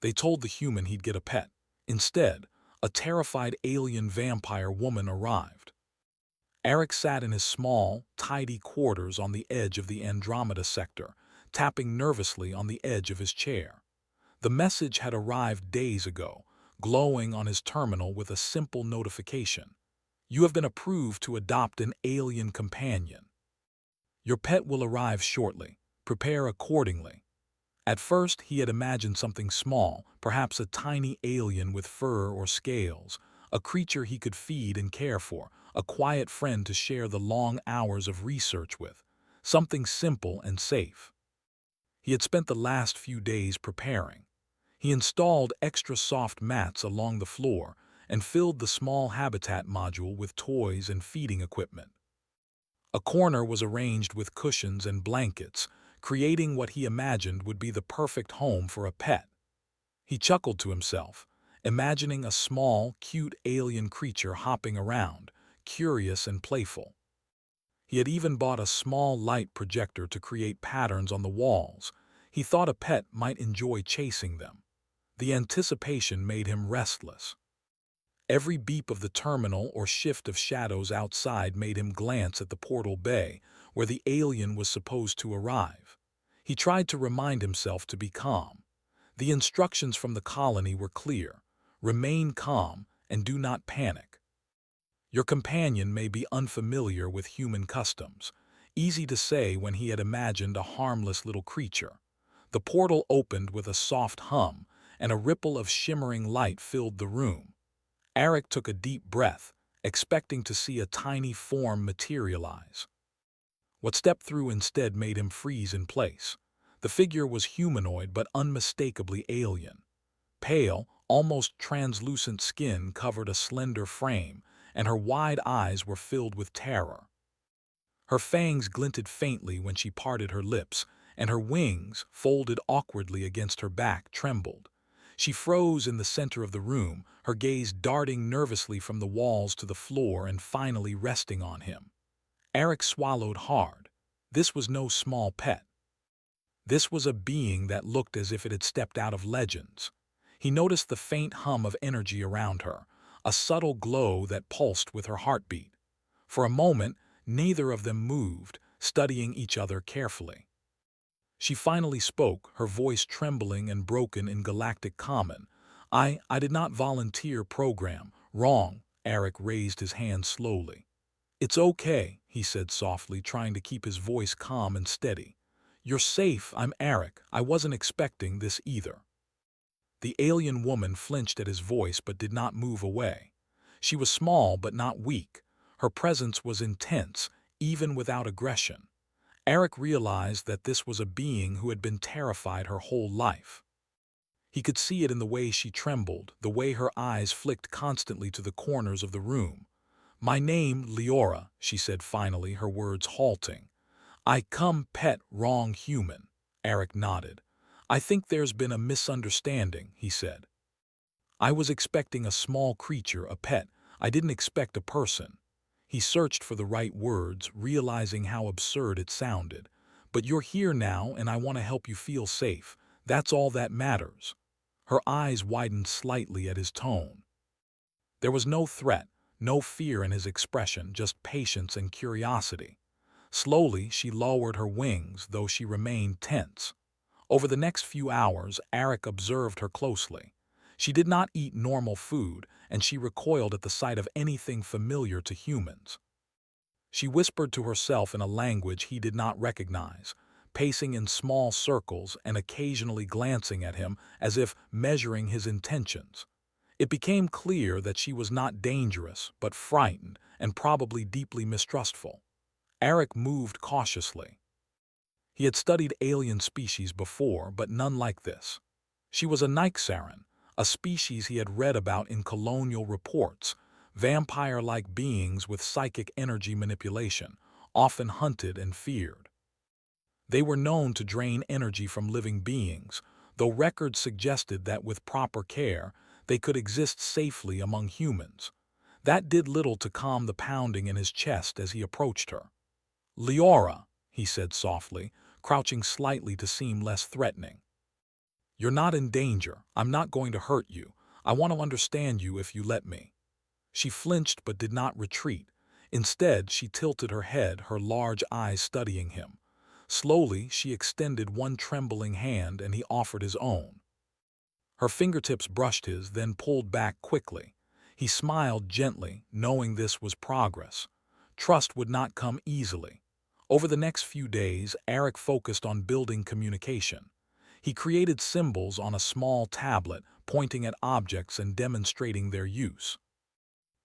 They told the human he'd get a pet. Instead, a terrified alien vampire woman arrived. Eric sat in his small, tidy quarters on the edge of the Andromeda sector, tapping nervously on the edge of his chair. The message had arrived days ago, glowing on his terminal with a simple notification. You have been approved to adopt an alien companion. Your pet will arrive shortly. Prepare accordingly. At first, he had imagined something small, perhaps a tiny alien with fur or scales, a creature he could feed and care for, a quiet friend to share the long hours of research with, something simple and safe. He had spent the last few days preparing. He installed extra soft mats along the floor and filled the small habitat module with toys and feeding equipment. A corner was arranged with cushions and blankets, creating what he imagined would be the perfect home for a pet. He chuckled to himself, imagining a small, cute alien creature hopping around, curious and playful. He had even bought a small light projector to create patterns on the walls. He thought a pet might enjoy chasing them. The anticipation made him restless. Every beep of the terminal or shift of shadows outside made him glance at the portal bay, where the alien was supposed to arrive. He tried to remind himself to be calm. The instructions from the colony were clear: remain calm and do not panic. Your companion may be unfamiliar with human customs. Easy to say when he had imagined a harmless little creature. The portal opened with a soft hum, and a ripple of shimmering light filled the room. Eric took a deep breath, expecting to see a tiny form materialize. What stepped through instead made him freeze in place. The figure was humanoid but unmistakably alien. Pale, almost translucent skin covered a slender frame, and her wide eyes were filled with terror. Her fangs glinted faintly when she parted her lips, and her wings, folded awkwardly against her back, trembled. She froze in the center of the room, her gaze darting nervously from the walls to the floor and finally resting on him. Eric swallowed hard. This was no small pet. This was a being that looked as if it had stepped out of legends. He noticed the faint hum of energy around her, a subtle glow that pulsed with her heartbeat. For a moment, neither of them moved, studying each other carefully. She finally spoke, her voice trembling and broken in galactic common. I did not volunteer program. Wrong. Eric raised his hand slowly. It's okay, he said softly, trying to keep his voice calm and steady. You're safe. I'm Eric. I wasn't expecting this either. The alien woman flinched at his voice but did not move away. She was small but not weak. Her presence was intense, even without aggression. Eric realized that this was a being who had been terrified her whole life. He could see it in the way she trembled, the way her eyes flicked constantly to the corners of the room. My name, Leora, she said finally, her words halting. I come pet wrong human. Eric nodded. I think there's been a misunderstanding, he said. I was expecting a small creature, a pet. I didn't expect a person. He searched for the right words, realizing how absurd it sounded. But you're here now, and I want to help you feel safe. That's all that matters. Her eyes widened slightly at his tone. There was no threat, no fear in his expression, just patience and curiosity. Slowly, she lowered her wings, though she remained tense. Over the next few hours, Eric observed her closely. She did not eat normal food, and she recoiled at the sight of anything familiar to humans. She whispered to herself in a language he did not recognize, pacing in small circles and occasionally glancing at him as if measuring his intentions. It became clear that she was not dangerous, but frightened and probably deeply mistrustful. Eric moved cautiously. He had studied alien species before, but none like this. She was a Nyxaran, a species he had read about in colonial reports, vampire-like beings with psychic energy manipulation, often hunted and feared. They were known to drain energy from living beings, though records suggested that with proper care, they could exist safely among humans. That did little to calm the pounding in his chest as he approached her. Leora, he said softly, crouching slightly to seem less threatening. "You're not in danger. I'm not going to hurt you. I want to understand you if you let me." She flinched but did not retreat. Instead, she tilted her head, her large eyes studying him. Slowly, she extended one trembling hand and he offered his own. Her fingertips brushed his, then pulled back quickly. He smiled gently, knowing this was progress. Trust would not come easily. Over the next few days, Eric focused on building communication. He created symbols on a small tablet, pointing at objects and demonstrating their use.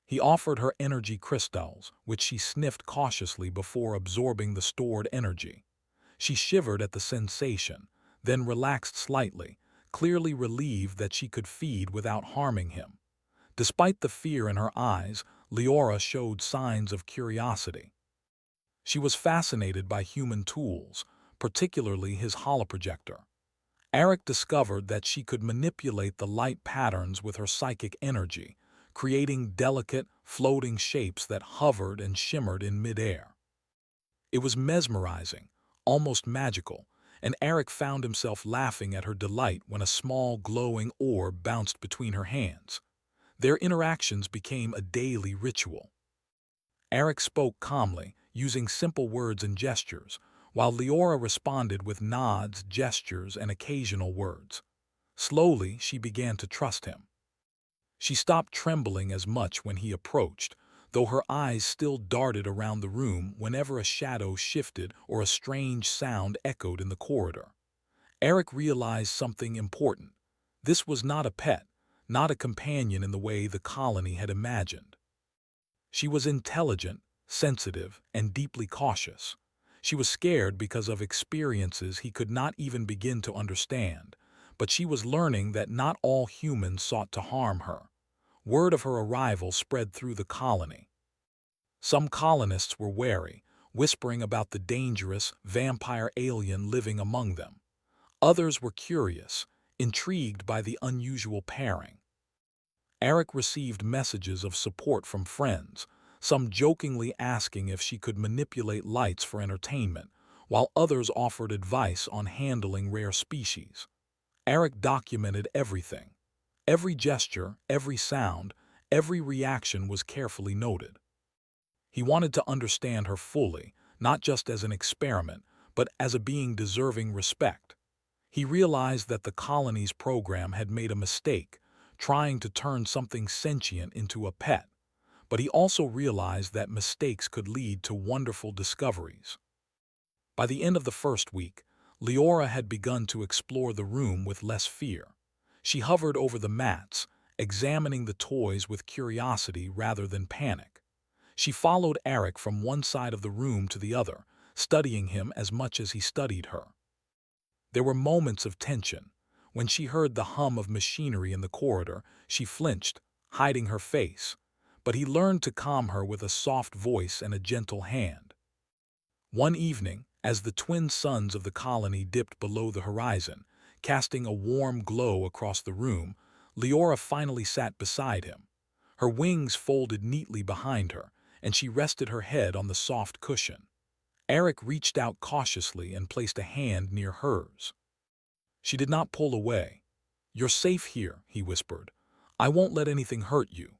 He offered her energy crystals, which she sniffed cautiously before absorbing the stored energy. She shivered at the sensation, then relaxed slightly, clearly relieved that she could feed without harming him. Despite the fear in her eyes, Leora showed signs of curiosity. She was fascinated by human tools, particularly his holoprojector. Eric discovered that she could manipulate the light patterns with her psychic energy, creating delicate, floating shapes that hovered and shimmered in midair. It was mesmerizing, almost magical, and Eric found himself laughing at her delight when a small glowing orb bounced between her hands. Their interactions became a daily ritual. Eric spoke calmly, using simple words and gestures, while Leora responded with nods, gestures, and occasional words. Slowly, she began to trust him. She stopped trembling as much when he approached, though her eyes still darted around the room whenever a shadow shifted or a strange sound echoed in the corridor. Eric realized something important. This was not a pet, not a companion in the way the colony had imagined. She was intelligent, sensitive, and deeply cautious. She was scared because of experiences he could not even begin to understand, but she was learning that not all humans sought to harm her. Word of her arrival spread through the colony. Some colonists were wary, whispering about the dangerous vampire alien living among them. Others were curious, intrigued by the unusual pairing. Eric received messages of support from friends, some jokingly asking if she could manipulate lights for entertainment, while others offered advice on handling rare species. Eric documented everything. Every gesture, every sound, every reaction was carefully noted. He wanted to understand her fully, not just as an experiment, but as a being deserving respect. He realized that the colony's program had made a mistake, trying to turn something sentient into a pet, but he also realized that mistakes could lead to wonderful discoveries. By the end of the first week, Leora had begun to explore the room with less fear. She hovered over the mats, examining the toys with curiosity rather than panic. She followed Eric from one side of the room to the other, studying him as much as he studied her. There were moments of tension. When she heard the hum of machinery in the corridor, she flinched, hiding her face. But he learned to calm her with a soft voice and a gentle hand. One evening, as the twin suns of the colony dipped below the horizon, casting a warm glow across the room, Leora finally sat beside him. Her wings folded neatly behind her, and she rested her head on the soft cushion. Eric reached out cautiously and placed a hand near hers. She did not pull away. "You're safe here," he whispered. "I won't let anything hurt you."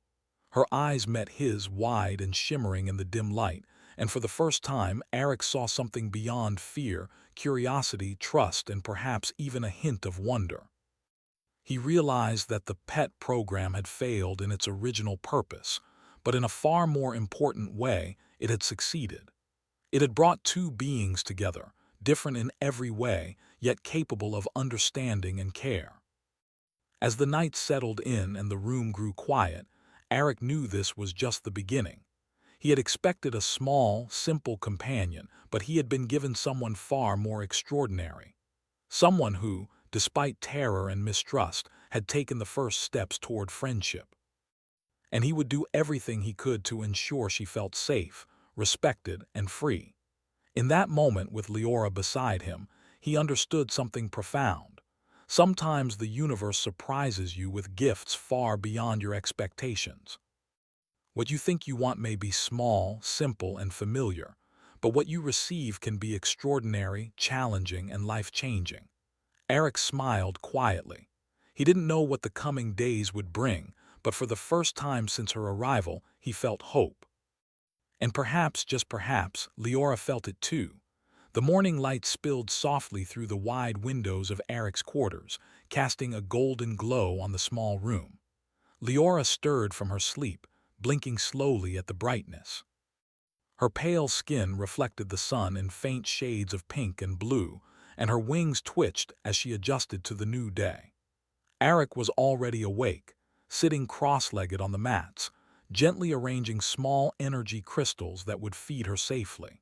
Her eyes met his, wide and shimmering in the dim light, and for the first time Eric saw something beyond fear, curiosity, trust, and perhaps even a hint of wonder. He realized that the pet program had failed in its original purpose, but in a far more important way, it had succeeded. It had brought two beings together, different in every way, yet capable of understanding and care. As the night settled in and the room grew quiet, Eric knew this was just the beginning. He had expected a small, simple companion, but he had been given someone far more extraordinary. Someone who, despite terror and mistrust, had taken the first steps toward friendship. And he would do everything he could to ensure she felt safe, respected, and free. In that moment, with Leora beside him, he understood something profound. Sometimes the universe surprises you with gifts far beyond your expectations. What you think you want may be small, simple, and familiar, but what you receive can be extraordinary, challenging, and life-changing. Eric smiled quietly. He didn't know what the coming days would bring, but for the first time since her arrival, he felt hope. And perhaps, just perhaps, Leora felt it too. The morning light spilled softly through the wide windows of Eric's quarters, casting a golden glow on the small room. Leora stirred from her sleep, blinking slowly at the brightness. Her pale skin reflected the sun in faint shades of pink and blue, and her wings twitched as she adjusted to the new day. Eric was already awake, sitting cross-legged on the mats, gently arranging small energy crystals that would feed her safely.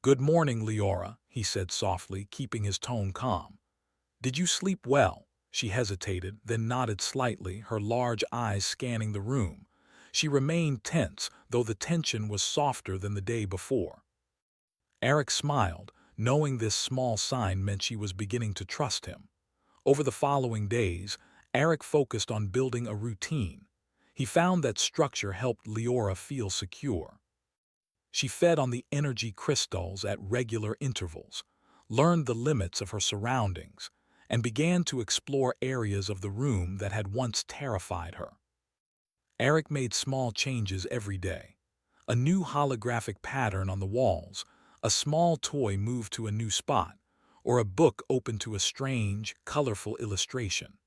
"Good morning, Leora," he said softly, keeping his tone calm. "Did you sleep well?" She hesitated, then nodded slightly, her large eyes scanning the room. She remained tense, though the tension was softer than the day before. Eric smiled, knowing this small sign meant she was beginning to trust him. Over the following days, Eric focused on building a routine. He found that structure helped Leora feel secure. She fed on the energy crystals at regular intervals, learned the limits of her surroundings, and began to explore areas of the room that had once terrified her. Eric made small changes every day. A new holographic pattern on the walls, a small toy moved to a new spot, or a book opened to a strange, colorful illustration.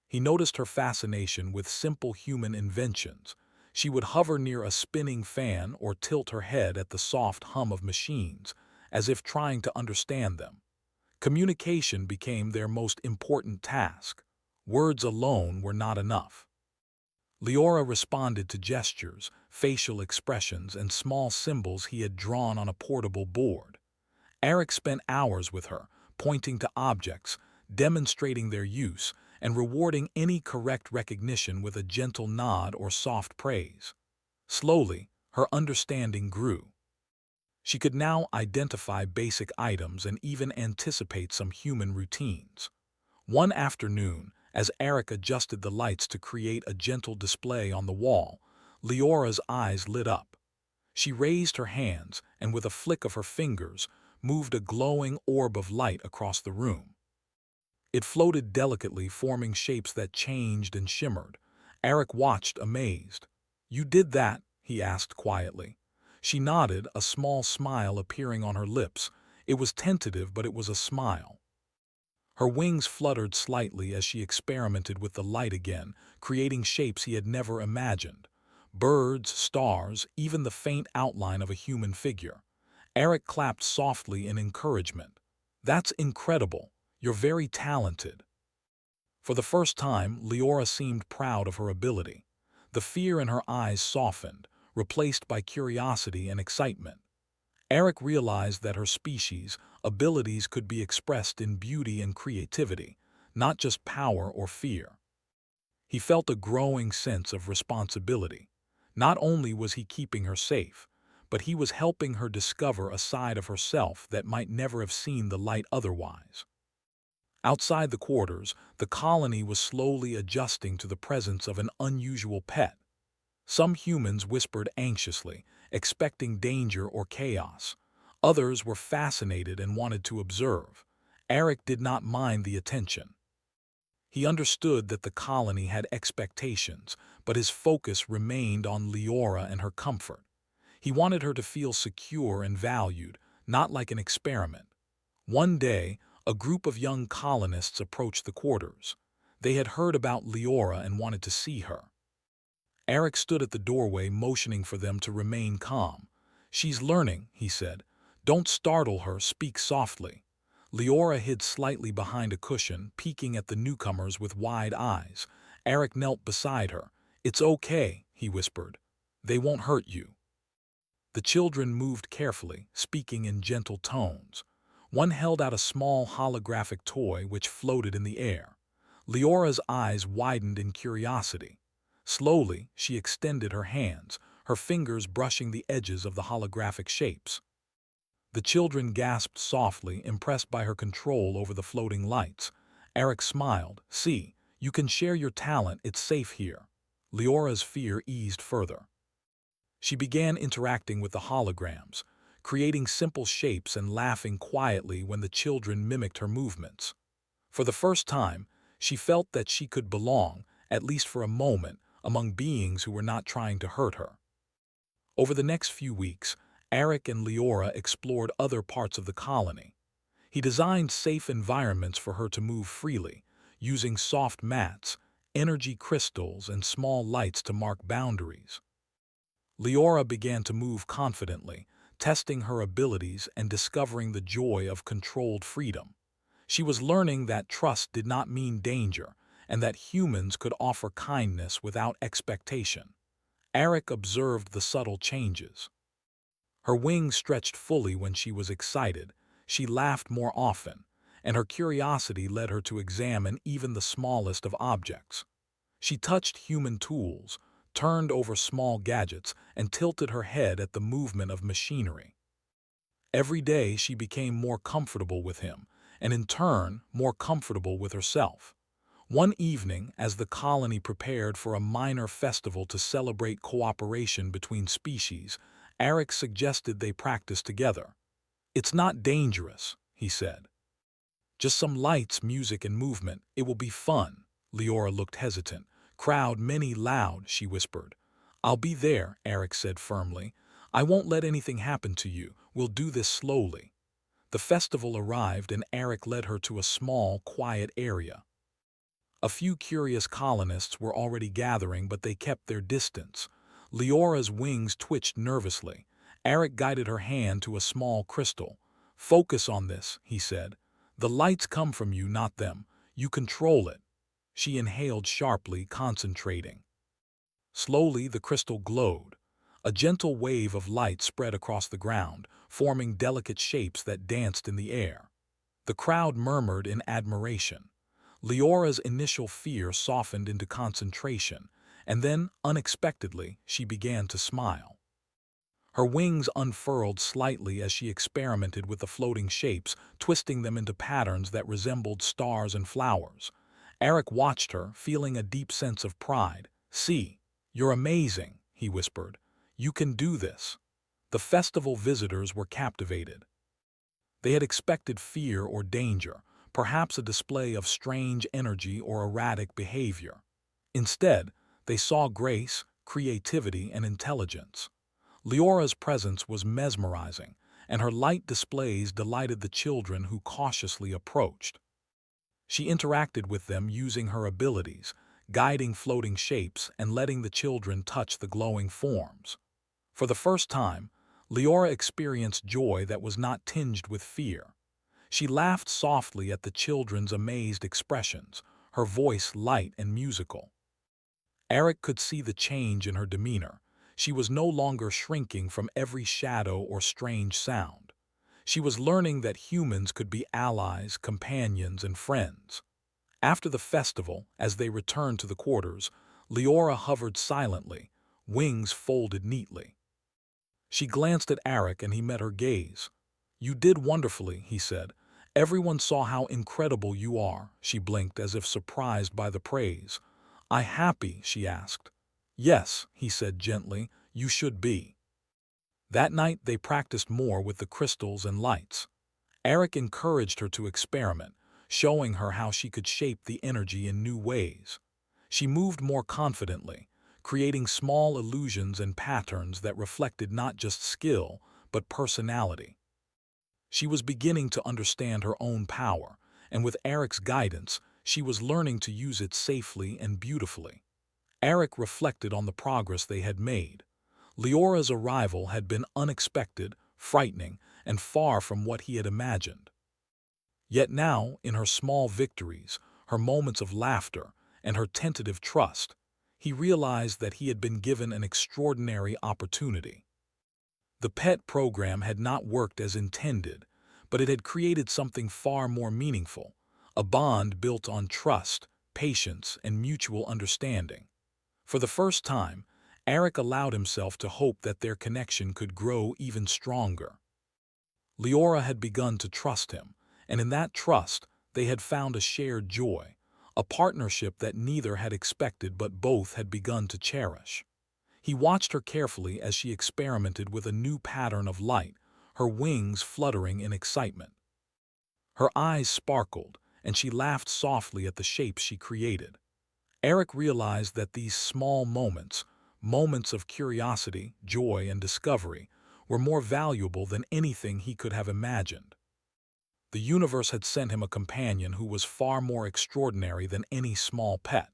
He noticed her fascination with simple human inventions. She would hover near a spinning fan or tilt her head at the soft hum of machines, as if trying to understand them. Communication became their most important task. Words alone were not enough. Leora responded to gestures, facial expressions, and small symbols he had drawn on a portable board. Eric spent hours with her, pointing to objects, demonstrating their use, and rewarding any correct recognition with a gentle nod or soft praise. Slowly, her understanding grew. She could now identify basic items and even anticipate some human routines. One afternoon, as Eric adjusted the lights to create a gentle display on the wall, Leora's eyes lit up. She raised her hands and, with a flick of her fingers, moved a glowing orb of light across the room. It floated delicately, forming shapes that changed and shimmered. Eric watched, amazed. "You did that?" he asked quietly. She nodded, a small smile appearing on her lips. It was tentative, but it was a smile. Her wings fluttered slightly as she experimented with the light again, creating shapes he had never imagined. Birds, stars, even the faint outline of a human figure. Eric clapped softly in encouragement. "That's incredible. You're very talented." For the first time, Leora seemed proud of her ability. The fear in her eyes softened, replaced by curiosity and excitement. Eric realized that her species' abilities could be expressed in beauty and creativity, not just power or fear. He felt a growing sense of responsibility. Not only was he keeping her safe, but he was helping her discover a side of herself that might never have seen the light otherwise. Outside the quarters, the colony was slowly adjusting to the presence of an unusual pet. Some humans whispered anxiously, expecting danger or chaos. Others were fascinated and wanted to observe. Eric did not mind the attention. He understood that the colony had expectations, but his focus remained on Leora and her comfort. He wanted her to feel secure and valued, not like an experiment. One day, a group of young colonists approached the quarters. They had heard about Leora and wanted to see her. Eric stood at the doorway, motioning for them to remain calm. "She's learning," he said. "Don't startle her, speak softly." Leora hid slightly behind a cushion, peeking at the newcomers with wide eyes. Eric knelt beside her. "It's okay," he whispered. "They won't hurt you." The children moved carefully, speaking in gentle tones. One held out a small holographic toy which floated in the air. Leora's eyes widened in curiosity. Slowly, she extended her hands, her fingers brushing the edges of the holographic shapes. The children gasped softly, impressed by her control over the floating lights. Eric smiled. "See, you can share your talent, it's safe here." Leora's fear eased further. She began interacting with the holograms, creating simple shapes and laughing quietly when the children mimicked her movements. For the first time, she felt that she could belong, at least for a moment, among beings who were not trying to hurt her. Over the next few weeks, Eric and Leora explored other parts of the colony. He designed safe environments for her to move freely, using soft mats, energy crystals, and small lights to mark boundaries. Leora began to move confidently, testing her abilities and discovering the joy of controlled freedom. She was learning that trust did not mean danger, and that humans could offer kindness without expectation. Eric observed the subtle changes. Her wings stretched fully when she was excited, she laughed more often, and her curiosity led her to examine even the smallest of objects. She touched human tools, turned over small gadgets, and tilted her head at the movement of machinery. Every day she became more comfortable with him, and in turn more comfortable with herself. One evening, as the colony prepared for a minor festival to celebrate cooperation between species, Eric suggested they practice together. "It's not dangerous," he said. "Just some lights, music, and movement. It will be fun." Leora looked hesitant. "Crowd many loud," she whispered. "I'll be there," Eric said firmly. "I won't let anything happen to you. We'll do this slowly." The festival arrived and Eric led her to a small, quiet area. A few curious colonists were already gathering, but they kept their distance. Leora's wings twitched nervously. Eric guided her hand to a small crystal. "Focus on this," he said. "The lights come from you, not them. You control it." She inhaled sharply, concentrating. Slowly, the crystal glowed. A gentle wave of light spread across the ground, forming delicate shapes that danced in the air. The crowd murmured in admiration. Leora's initial fear softened into concentration, and then, unexpectedly, she began to smile. Her wings unfurled slightly as she experimented with the floating shapes, twisting them into patterns that resembled stars and flowers. Eric watched her, feeling a deep sense of pride. "See, you're amazing," he whispered. "You can do this." The festival visitors were captivated. They had expected fear or danger, perhaps a display of strange energy or erratic behavior. Instead, they saw grace, creativity, and intelligence. Leora's presence was mesmerizing, and her light displays delighted the children who cautiously approached. She interacted with them using her abilities, guiding floating shapes and letting the children touch the glowing forms. For the first time, Leora experienced joy that was not tinged with fear. She laughed softly at the children's amazed expressions, her voice light and musical. Eric could see the change in her demeanor. She was no longer shrinking from every shadow or strange sound. She was learning that humans could be allies, companions, and friends. After the festival, as they returned to the quarters, Leora hovered silently, wings folded neatly. She glanced at Eric and he met her gaze. "You did wonderfully," he said. "Everyone saw how incredible you are." She blinked as if surprised by the praise. "I happy?" she asked. "Yes," he said gently, "you should be." That night they practiced more with the crystals and lights. Eric encouraged her to experiment, showing her how she could shape the energy in new ways. She moved more confidently, creating small illusions and patterns that reflected not just skill, but personality. She was beginning to understand her own power, and with Eric's guidance, she was learning to use it safely and beautifully. Eric reflected on the progress they had made. Leora's arrival had been unexpected, frightening, and far from what he had imagined. Yet now, in her small victories, her moments of laughter, and her tentative trust, he realized that he had been given an extraordinary opportunity. The pet program had not worked as intended, but it had created something far more meaningful, a bond built on trust, patience, and mutual understanding. For the first time, Eric allowed himself to hope that their connection could grow even stronger. Leora had begun to trust him, and in that trust, they had found a shared joy, a partnership that neither had expected but both had begun to cherish. He watched her carefully as she experimented with a new pattern of light, her wings fluttering in excitement. Her eyes sparkled, and she laughed softly at the shapes she created. Eric realized that these small moments, moments of curiosity, joy, and discovery, were more valuable than anything he could have imagined. The universe had sent him a companion who was far more extraordinary than any small pet.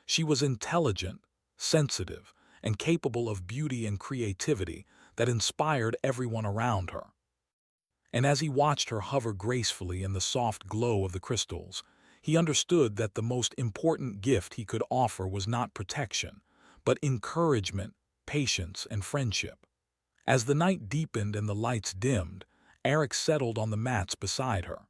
She was intelligent, sensitive, and capable of beauty and creativity that inspired everyone around her. And as he watched her hover gracefully in the soft glow of the crystals, he understood that the most important gift he could offer was not protection, but encouragement, patience, and friendship. As the night deepened and the lights dimmed, Eric settled on the mats beside her.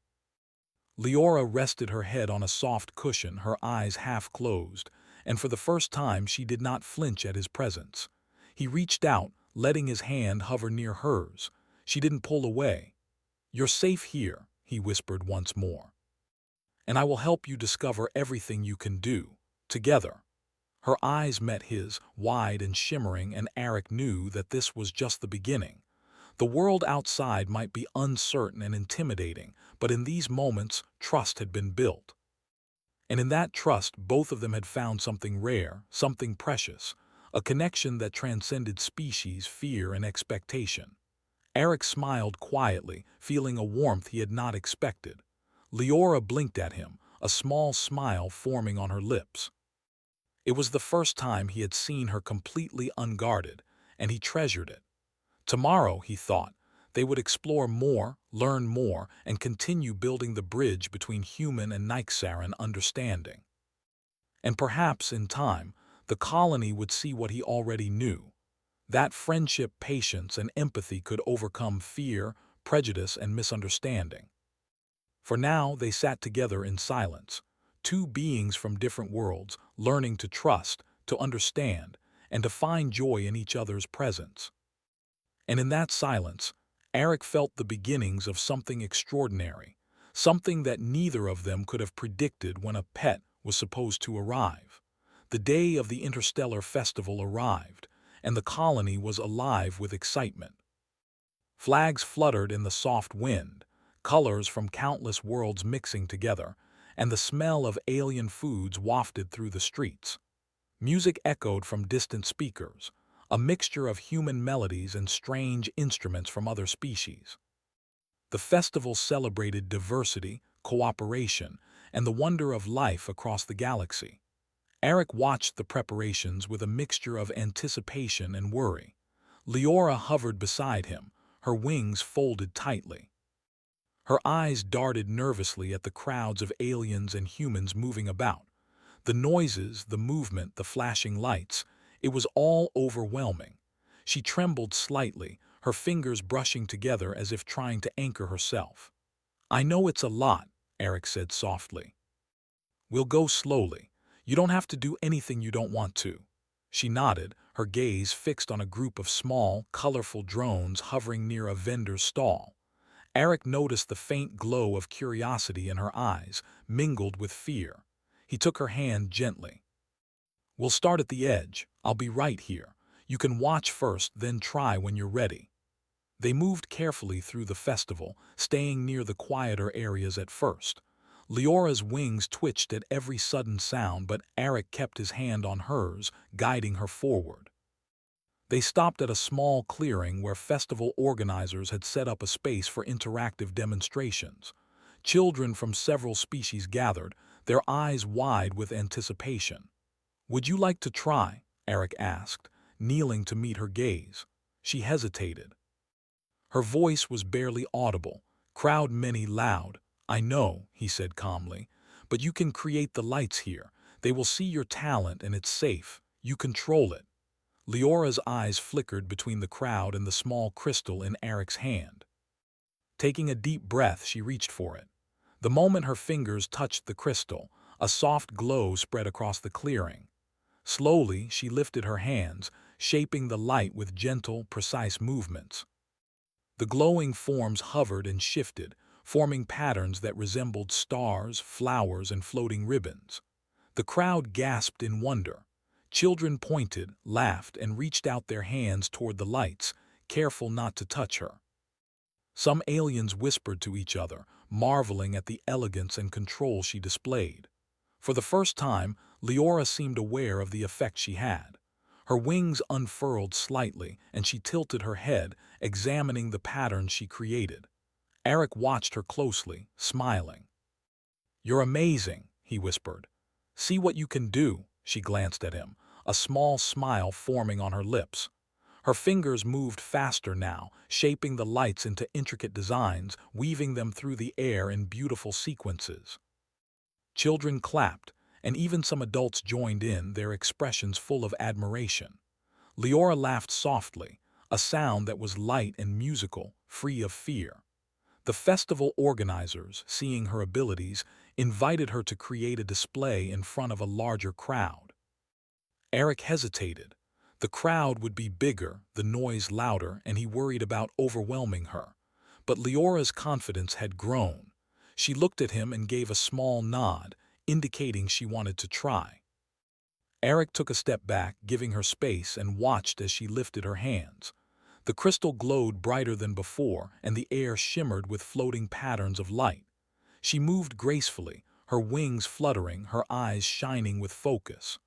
Leora rested her head on a soft cushion, her eyes half closed, and for the first time she did not flinch at his presence. He reached out, letting his hand hover near hers. She didn't pull away. "You're safe here," he whispered once more. "And I will help you discover everything you can do, together." Her eyes met his, wide and shimmering, and Eric knew that this was just the beginning. The world outside might be uncertain and intimidating, but in these moments, trust had been built. And in that trust, both of them had found something rare, something precious, a connection that transcended species, fear, and expectation. Eric smiled quietly, feeling a warmth he had not expected. Leora blinked at him, a small smile forming on her lips. It was the first time he had seen her completely unguarded, and he treasured it. Tomorrow, he thought, they would explore more, learn more, and continue building the bridge between human and Nyxaran understanding. And perhaps, in time, the colony would see what he already knew. That friendship, patience, and empathy could overcome fear, prejudice, and misunderstanding. For now, they sat together in silence, two beings from different worlds, learning to trust, to understand, and to find joy in each other's presence. And in that silence, Eric felt the beginnings of something extraordinary, something that neither of them could have predicted when a pet was supposed to arrive. The day of the Interstellar Festival arrived, and the colony was alive with excitement. Flags fluttered in the soft wind, colors from countless worlds mixing together, and the smell of alien foods wafted through the streets. Music echoed from distant speakers, a mixture of human melodies and strange instruments from other species. The festival celebrated diversity, cooperation, and the wonder of life across the galaxy. Eric watched the preparations with a mixture of anticipation and worry. Leora hovered beside him, her wings folded tightly. Her eyes darted nervously at the crowds of aliens and humans moving about. The noises, the movement, the flashing lights, it was all overwhelming. She trembled slightly, her fingers brushing together as if trying to anchor herself. "I know it's a lot," Eric said softly. "We'll go slowly. You don't have to do anything you don't want to." She nodded, her gaze fixed on a group of small, colorful drones hovering near a vendor's stall. Eric noticed the faint glow of curiosity in her eyes, mingled with fear. He took her hand gently. "We'll start at the edge. I'll be right here. You can watch first, then try when you're ready." They moved carefully through the festival, staying near the quieter areas at first. Leora's wings twitched at every sudden sound, but Eric kept his hand on hers, guiding her forward. They stopped at a small clearing where festival organizers had set up a space for interactive demonstrations. Children from several species gathered, their eyes wide with anticipation. "Would you like to try?" Eric asked, kneeling to meet her gaze. She hesitated. Her voice was barely audible. "Crowd many loud." "I know," he said calmly, "but you can create the lights here. They will see your talent and it's safe. You control it." Leora's eyes flickered between the crowd and the small crystal in Eric's hand. Taking a deep breath, she reached for it. The moment her fingers touched the crystal, a soft glow spread across the clearing. Slowly, she lifted her hands, shaping the light with gentle, precise movements. The glowing forms hovered and shifted, forming patterns that resembled stars, flowers, and floating ribbons. The crowd gasped in wonder. Children pointed, laughed, and reached out their hands toward the lights, careful not to touch her. Some aliens whispered to each other, marveling at the elegance and control she displayed. For the first time, Leora seemed aware of the effect she had. Her wings unfurled slightly, and she tilted her head, examining the patterns she created. Eric watched her closely, smiling. "You're amazing," he whispered. "See what you can do." She glanced at him, a small smile forming on her lips. Her fingers moved faster now, shaping the lights into intricate designs, weaving them through the air in beautiful sequences. Children clapped, and even some adults joined in, their expressions full of admiration. Leora laughed softly, a sound that was light and musical, free of fear. The festival organizers, seeing her abilities, invited her to create a display in front of a larger crowd. Eric hesitated. The crowd would be bigger, the noise louder, and he worried about overwhelming her. But Leora's confidence had grown. She looked at him and gave a small nod, indicating she wanted to try. Eric took a step back, giving her space, and watched as she lifted her hands. The crystal glowed brighter than before, and the air shimmered with floating patterns of light. She moved gracefully, her wings fluttering, her eyes shining with focus.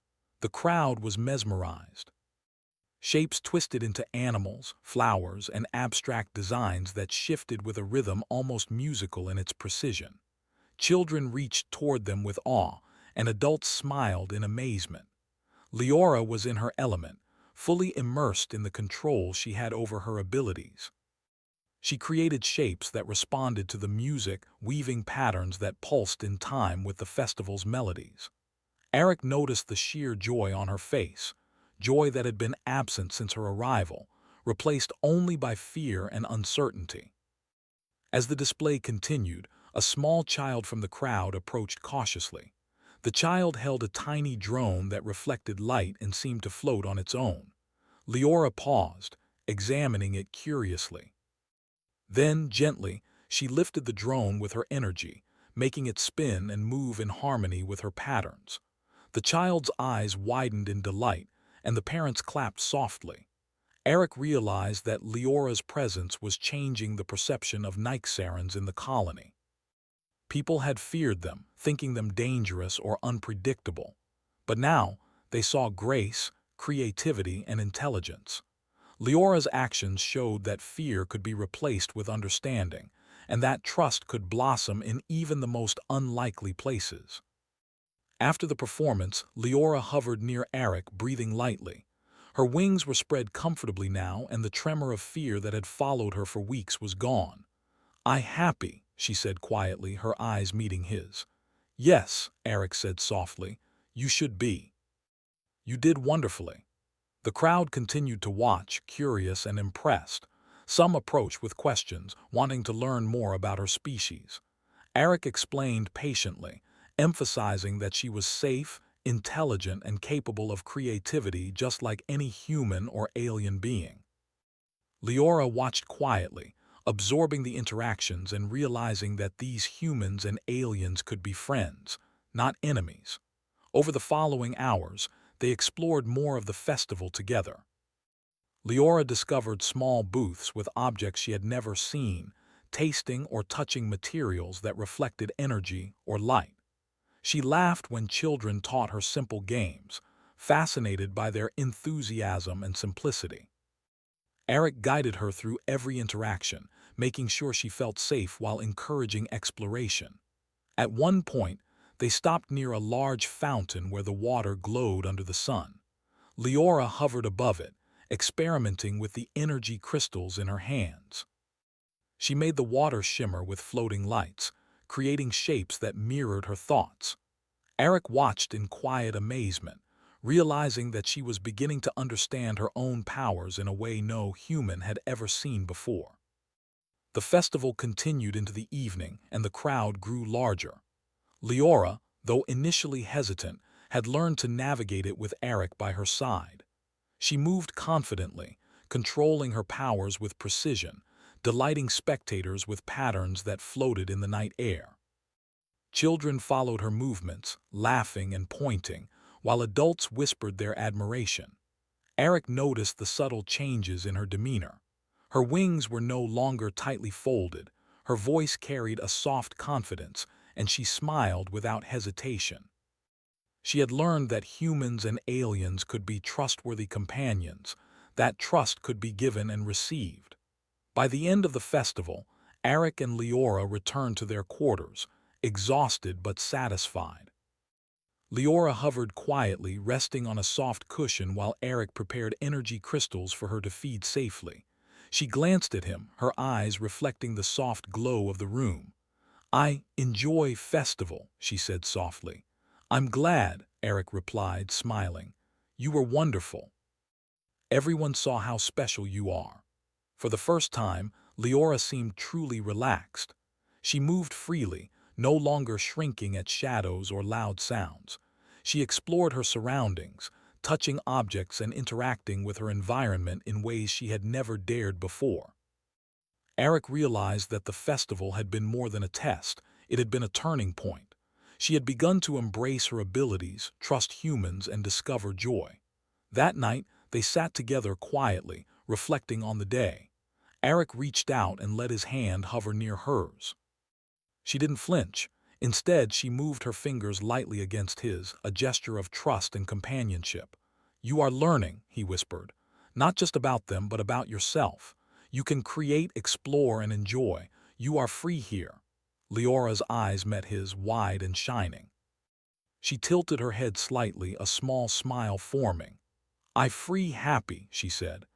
The crowd was mesmerized. Shapes twisted into animals, flowers, and abstract designs that shifted with a rhythm almost musical in its precision. Children reached toward them with awe, and adults smiled in amazement. Leora was in her element, fully immersed in the control she had over her abilities. She created shapes that responded to the music, weaving patterns that pulsed in time with the festival's melodies. Eric noticed the sheer joy on her face, joy that had been absent since her arrival, replaced only by fear and uncertainty. As the display continued, a small child from the crowd approached cautiously. The child held a tiny drone that reflected light and seemed to float on its own. Leora paused, examining it curiously. Then, gently, she lifted the drone with her energy, making it spin and move in harmony with her patterns. The child's eyes widened in delight, and the parents clapped softly. Eric realized that Leora's presence was changing the perception of Nyxarans in the colony. People had feared them, thinking them dangerous or unpredictable. But now, they saw grace, creativity, and intelligence. Leora's actions showed that fear could be replaced with understanding, and that trust could blossom in even the most unlikely places. After the performance, Leora hovered near Eric, breathing lightly. Her wings were spread comfortably now, and the tremor of fear that had followed her for weeks was gone. "I'm happy," she said quietly, her eyes meeting his. "Yes," Eric said softly, "you should be. You did wonderfully." The crowd continued to watch, curious and impressed. Some approached with questions, wanting to learn more about her species. Eric explained patiently, emphasizing that she was safe, intelligent, and capable of creativity just like any human or alien being. Leora watched quietly, absorbing the interactions and realizing that these humans and aliens could be friends, not enemies. Over the following hours, they explored more of the festival together. Leora discovered small booths with objects she had never seen, tasting or touching materials that reflected energy or light. She laughed when children taught her simple games, fascinated by their enthusiasm and simplicity. Eric guided her through every interaction, making sure she felt safe while encouraging exploration. At one point, they stopped near a large fountain where the water glowed under the sun. Leora hovered above it, experimenting with the energy crystals in her hands. She made the water shimmer with floating lights, creating shapes that mirrored her thoughts. Eric watched in quiet amazement, realizing that she was beginning to understand her own powers in a way no human had ever seen before. The festival continued into the evening, and the crowd grew larger. Leora, though initially hesitant, had learned to navigate it with Eric by her side. She moved confidently, controlling her powers with precision, delighting spectators with patterns that floated in the night air. Children followed her movements, laughing and pointing, while adults whispered their admiration. Eric noticed the subtle changes in her demeanor. Her wings were no longer tightly folded, Her voice carried a soft confidence, and she smiled without hesitation. She had learned that humans and aliens could be trustworthy companions, that trust could be given and received. By the end of the festival, Eric and Leora returned to their quarters, exhausted but satisfied. Leora hovered quietly, resting on a soft cushion while Eric prepared energy crystals for her to feed safely. She glanced at him, her eyes reflecting the soft glow of the room. "I enjoy festival," she said softly. "I'm glad," Eric replied, smiling. "You were wonderful. Everyone saw how special you are." For the first time, Leora seemed truly relaxed. She moved freely, no longer shrinking at shadows or loud sounds. She explored her surroundings, touching objects and interacting with her environment in ways she had never dared before. Eric realized that the festival had been more than a test, it had been a turning point. She had begun to embrace her abilities, trust humans, and discover joy. That night, they sat together quietly, reflecting on the day. Eric reached out and let his hand hover near hers. She didn't flinch. Instead, she moved her fingers lightly against his, a gesture of trust and companionship. "You are learning," he whispered, "not just about them, but about yourself. You can create, explore, and enjoy. You are free here." Leora's eyes met his, wide and shining. She tilted her head slightly, a small smile forming. "I free happy," she said.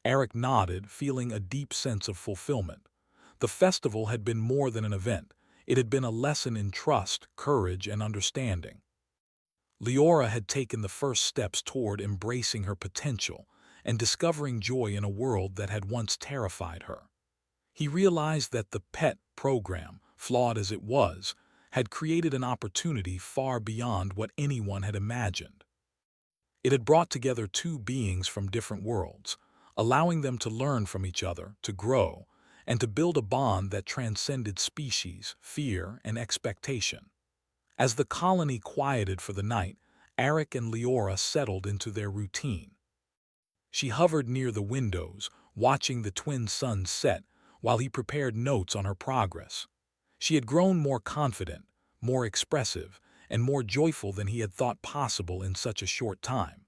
Eric nodded, feeling a deep sense of fulfillment. The festival had been more than an event. It had been a lesson in trust, courage, and understanding. Leora had taken the first steps toward embracing her potential and discovering joy in a world that had once terrified her. He realized that the PET program, flawed as it was, had created an opportunity far beyond what anyone had imagined. It had brought together two beings from different worlds, allowing them to learn from each other, to grow, and to build a bond that transcended species, fear, and expectation. As the colony quieted for the night, Eric and Leora settled into their routine. She hovered near the windows, watching the twin suns set, while he prepared notes on her progress. She had grown more confident, more expressive, and more joyful than he had thought possible in such a short time.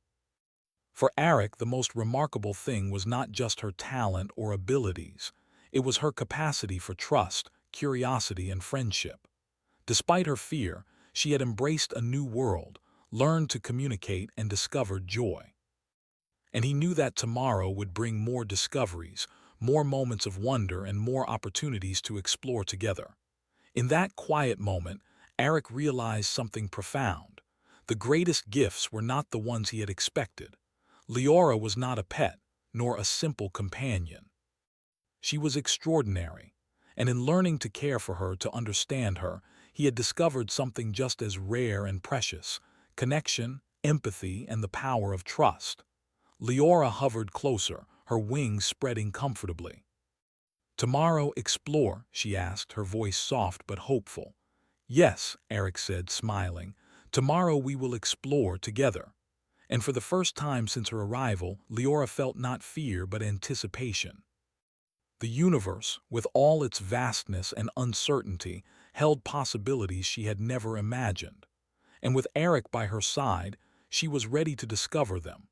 For Eric, the most remarkable thing was not just her talent or abilities. It was her capacity for trust, curiosity, and friendship. Despite her fear, she had embraced a new world, learned to communicate, and discovered joy. And he knew that tomorrow would bring more discoveries, more moments of wonder, and more opportunities to explore together. In that quiet moment, Eric realized something profound. The greatest gifts were not the ones he had expected. Leora was not a pet, nor a simple companion. She was extraordinary, and in learning to care for her, to understand her, he had discovered something just as rare and precious: connection, empathy, and the power of trust. Leora hovered closer, her wings spreading comfortably. "Tomorrow explore?" she asked, her voice soft but hopeful. "Yes," Eric said, smiling. "Tomorrow we will explore together." And for the first time since her arrival, Leora felt not fear but anticipation. The universe, with all its vastness and uncertainty, held possibilities she had never imagined. And with Eric by her side, she was ready to discover them.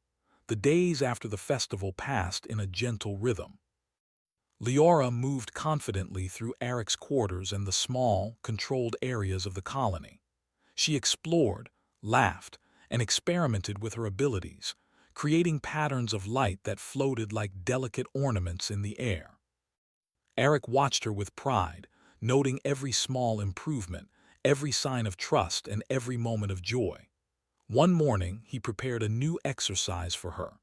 The days after the festival passed in a gentle rhythm. Leora moved confidently through Eric's quarters and the small, controlled areas of the colony. She explored, laughed, and experimented with her abilities, creating patterns of light that floated like delicate ornaments in the air. Eric watched her with pride, noting every small improvement, every sign of trust, and every moment of joy. One morning, he prepared a new exercise for her.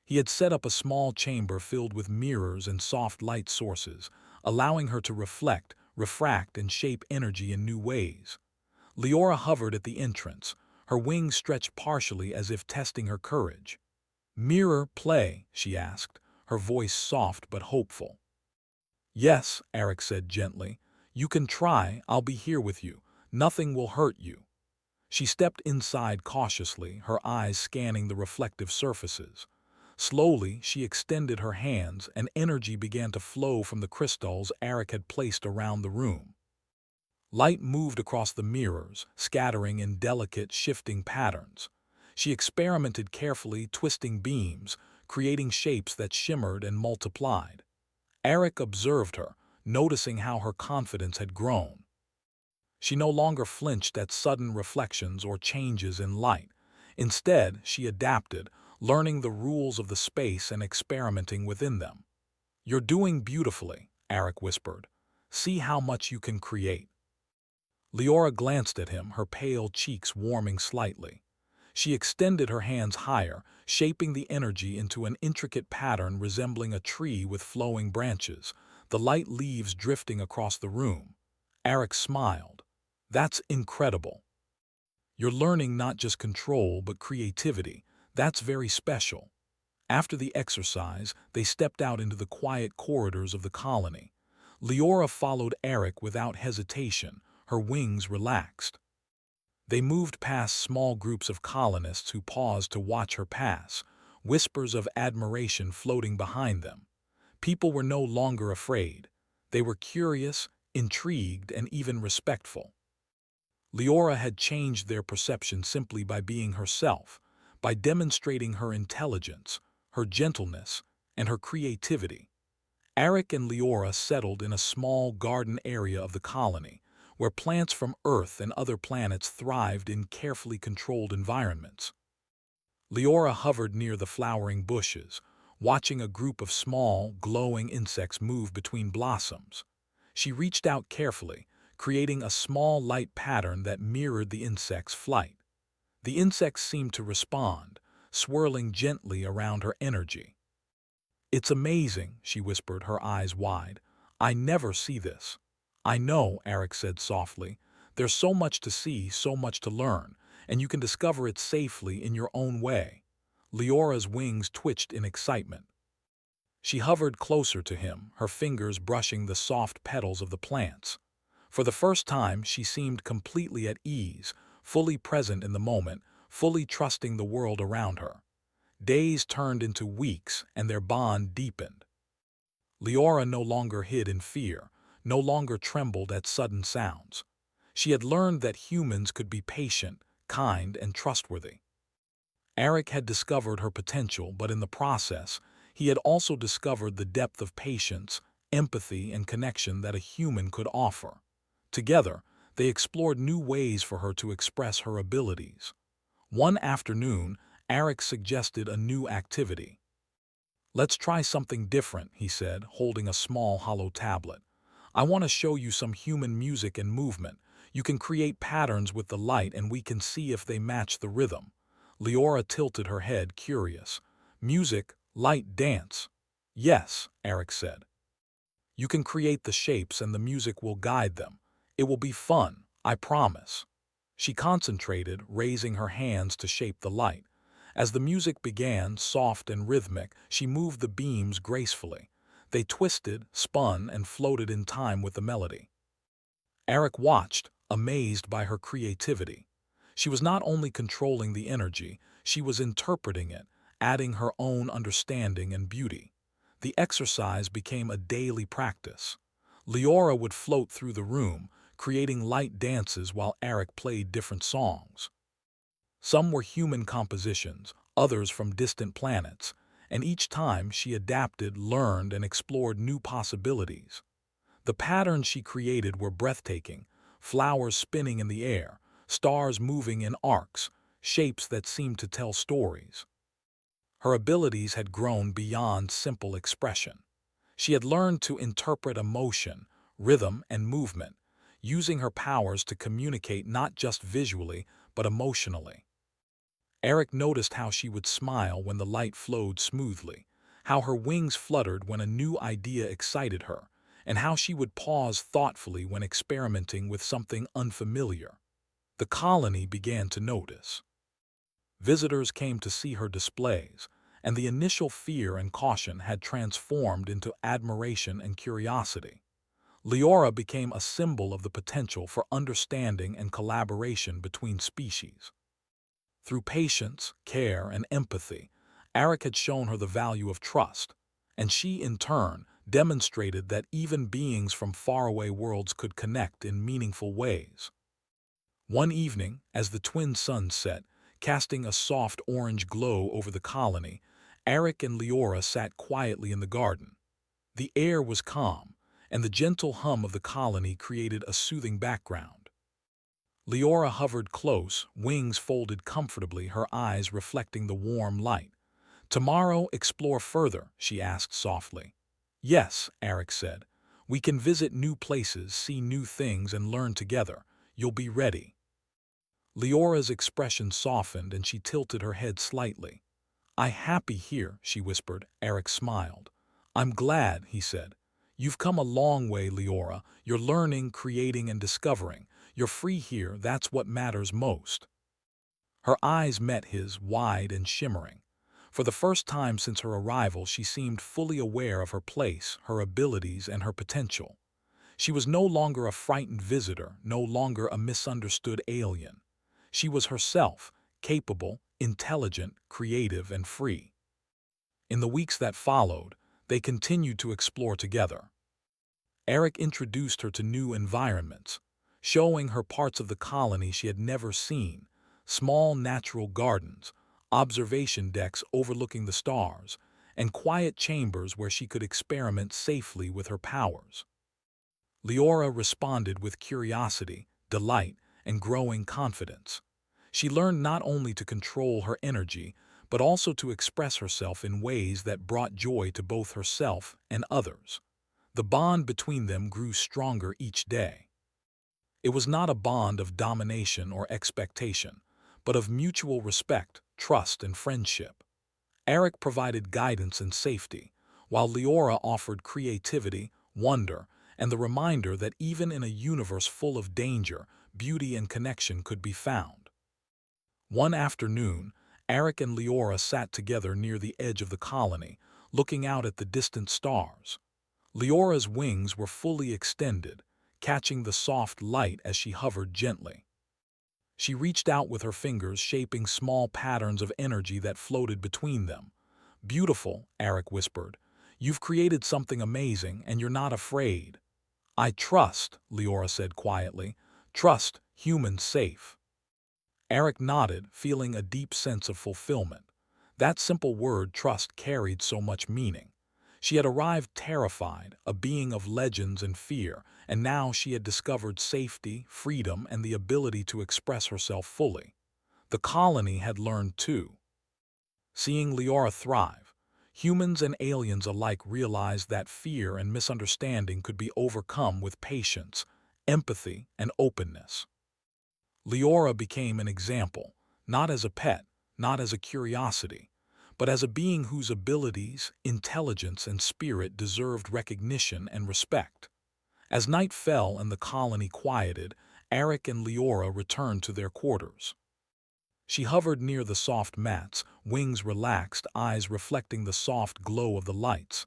He had set up a small chamber filled with mirrors and soft light sources, allowing her to reflect, refract, and shape energy in new ways. Leora hovered at the entrance, her wings stretched partially as if testing her courage. "Mirror play?" she asked, her voice soft but hopeful. "Yes," Eric said gently. "You can try, I'll be here with you. Nothing will hurt you." She stepped inside cautiously, her eyes scanning the reflective surfaces. Slowly, she extended her hands and energy began to flow from the crystals Eric had placed around the room. Light moved across the mirrors, scattering in delicate, shifting patterns. She experimented carefully, twisting beams, creating shapes that shimmered and multiplied. Eric observed her, noticing how her confidence had grown. She no longer flinched at sudden reflections or changes in light. Instead, she adapted, learning the rules of the space and experimenting within them. "You're doing beautifully," Eric whispered. "See how much you can create." Leora glanced at him, her pale cheeks warming slightly. She extended her hands higher, shaping the energy into an intricate pattern resembling a tree with flowing branches, the light leaves drifting across the room. Eric smiled. "That's incredible. You're learning not just control but creativity. That's very special." After the exercise, they stepped out into the quiet corridors of the colony. Leora followed Eric without hesitation, her wings relaxed. They moved past small groups of colonists who paused to watch her pass, whispers of admiration floating behind them. People were no longer afraid. They were curious, intrigued, and even respectful. Leora had changed their perception simply by being herself, by demonstrating her intelligence, her gentleness, and her creativity. Eric and Leora settled in a small garden area of the colony, where plants from Earth and other planets thrived in carefully controlled environments. Leora hovered near the flowering bushes, watching a group of small, glowing insects move between blossoms. She reached out carefully, creating a small light pattern that mirrored the insect's flight. The insects seemed to respond, swirling gently around her energy. "It's amazing," she whispered, her eyes wide. "I never see this." "I know," Eric said softly. "There's so much to see, so much to learn, and you can discover it safely in your own way." Leora's wings twitched in excitement. She hovered closer to him, her fingers brushing the soft petals of the plants. For the first time, she seemed completely at ease, fully present in the moment, fully trusting the world around her. Days turned into weeks, and their bond deepened. Leora no longer hid in fear, no longer trembled at sudden sounds. She had learned that humans could be patient, kind, and trustworthy. Eric had discovered her potential, but in the process, he had also discovered the depth of patience, empathy, and connection that a human could offer. Together, they explored new ways for her to express her abilities. One afternoon, Eric suggested a new activity. "Let's try something different," he said, holding a small hollow tablet. "I want to show you some human music and movement. You can create patterns with the light and we can see if they match the rhythm." Leora tilted her head, curious. "Music, light, dance." "Yes," Eric said. "You can create the shapes and the music will guide them. It will be fun, I promise." She concentrated, raising her hands to shape the light. As the music began, soft and rhythmic, she moved the beams gracefully. They twisted, spun, and floated in time with the melody. Eric watched, amazed by her creativity. She was not only controlling the energy, she was interpreting it, adding her own understanding and beauty. The exercise became a daily practice. Leora would float through the room, creating light dances while Eric played different songs. Some were human compositions, others from distant planets, and each time she adapted, learned, and explored new possibilities. The patterns she created were breathtaking, flowers spinning in the air, stars moving in arcs, shapes that seemed to tell stories. Her abilities had grown beyond simple expression. She had learned to interpret emotion, rhythm, and movement, using her powers to communicate not just visually, but emotionally. Eric noticed how she would smile when the light flowed smoothly, how her wings fluttered when a new idea excited her, and how she would pause thoughtfully when experimenting with something unfamiliar. The colony began to notice. Visitors came to see her displays, and the initial fear and caution had transformed into admiration and curiosity. Leora became a symbol of the potential for understanding and collaboration between species. Through patience, care, and empathy, Eric had shown her the value of trust, and she, in turn, demonstrated that even beings from faraway worlds could connect in meaningful ways. One evening, as the twin suns set, casting a soft orange glow over the colony, Eric and Leora sat quietly in the garden. The air was calm, and the gentle hum of the colony created a soothing background. Leora hovered close, wings folded comfortably, her eyes reflecting the warm light. "Tomorrow, explore further," she asked softly. "Yes," Eric said. "We can visit new places, see new things, and learn together. You'll be ready." Leora's expression softened and she tilted her head slightly. "I'm happy here," she whispered. Eric smiled. "I'm glad," he said. "You've come a long way, Leora. You're learning, creating, and discovering. You're free here, that's what matters most." Her eyes met his, wide and shimmering. For the first time since her arrival, she seemed fully aware of her place, her abilities, and her potential. She was no longer a frightened visitor, no longer a misunderstood alien. She was herself, capable, intelligent, creative, and free. In the weeks that followed, they continued to explore together. Eric introduced her to new environments, showing her parts of the colony she had never seen: small natural gardens, observation decks overlooking the stars, and quiet chambers where she could experiment safely with her powers. Leora responded with curiosity, delight, and growing confidence. She learned not only to control her energy, but also to express herself in ways that brought joy to both herself and others. The bond between them grew stronger each day. It was not a bond of domination or expectation, but of mutual respect, trust, and friendship. Eric provided guidance and safety, while Leora offered creativity, wonder, and the reminder that even in a universe full of danger, beauty and connection could be found. One afternoon, Eric and Leora sat together near the edge of the colony, looking out at the distant stars. Leora's wings were fully extended, catching the soft light as she hovered gently. She reached out with her fingers, shaping small patterns of energy that floated between them. "Beautiful," Eric whispered. "You've created something amazing, and you're not afraid." "I trust," Leora said quietly. "Trust, humans safe." Eric nodded, feeling a deep sense of fulfillment. That simple word, trust, carried so much meaning. She had arrived terrified, a being of legends and fear, and now she had discovered safety, freedom, and the ability to express herself fully. The colony had learned too. Seeing Leora thrive, humans and aliens alike realized that fear and misunderstanding could be overcome with patience, empathy, and openness. Leora became an example, not as a pet, not as a curiosity, but as a being whose abilities, intelligence, and spirit deserved recognition and respect. As night fell and the colony quieted, Eric and Leora returned to their quarters. She hovered near the soft mats, wings relaxed, eyes reflecting the soft glow of the lights.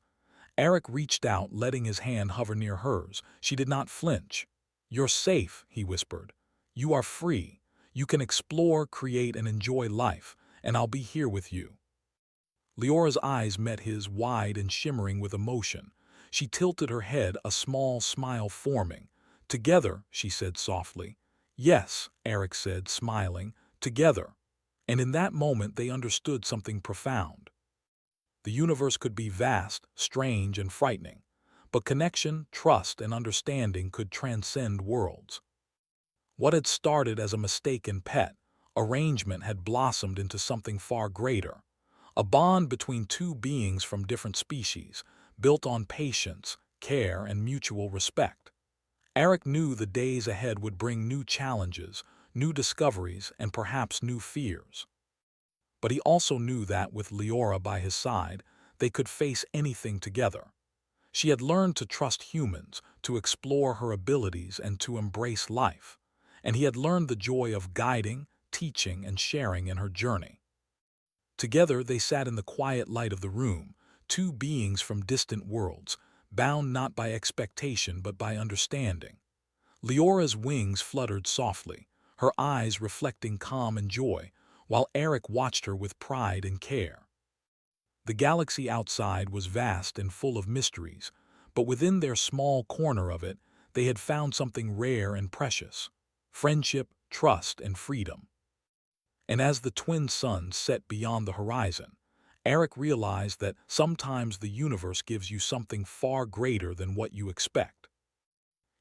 Eric reached out, letting his hand hover near hers. She did not flinch. "You're safe," he whispered. "You are free. You can explore, create, and enjoy life, and I'll be here with you." Leora's eyes met his, wide and shimmering with emotion. She tilted her head, a small smile forming. "Together," she said softly. "Yes," Eric said, smiling. "Together." And in that moment they understood something profound. The universe could be vast, strange, and frightening, but connection, trust, and understanding could transcend worlds. What had started as a mistaken pet arrangement had blossomed into something far greater, a bond between two beings from different species, built on patience, care, and mutual respect. Eric knew the days ahead would bring new challenges, new discoveries, and perhaps new fears. But he also knew that, with Leora by his side, they could face anything together. She had learned to trust humans, to explore her abilities, and to embrace life. And he had learned the joy of guiding, teaching, and sharing in her journey. Together they sat in the quiet light of the room, two beings from distant worlds, bound not by expectation but by understanding. Leora's wings fluttered softly, her eyes reflecting calm and joy, while Eric watched her with pride and care. The galaxy outside was vast and full of mysteries, but within their small corner of it, they had found something rare and precious: friendship, trust, and freedom. And as the twin suns set beyond the horizon, Eric realized that sometimes the universe gives you something far greater than what you expect.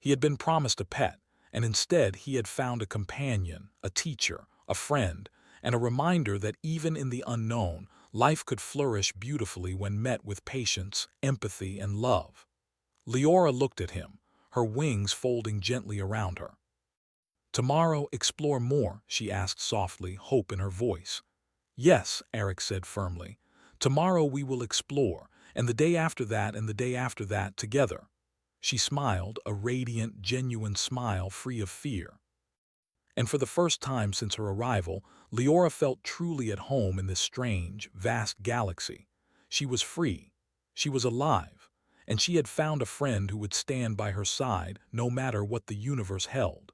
He had been promised a pet, and instead he had found a companion, a teacher, a friend, and a reminder that even in the unknown, life could flourish beautifully when met with patience, empathy, and love. Leora looked at him, her wings folding gently around her. "Tomorrow explore more," she asked softly, hope in her voice. "Yes," Eric said firmly. "Tomorrow we will explore, and the day after that and the day after that together." She smiled, a radiant, genuine smile free of fear. And for the first time since her arrival, Leora felt truly at home in this strange, vast galaxy. She was free. She was alive. And she had found a friend who would stand by her side no matter what the universe held.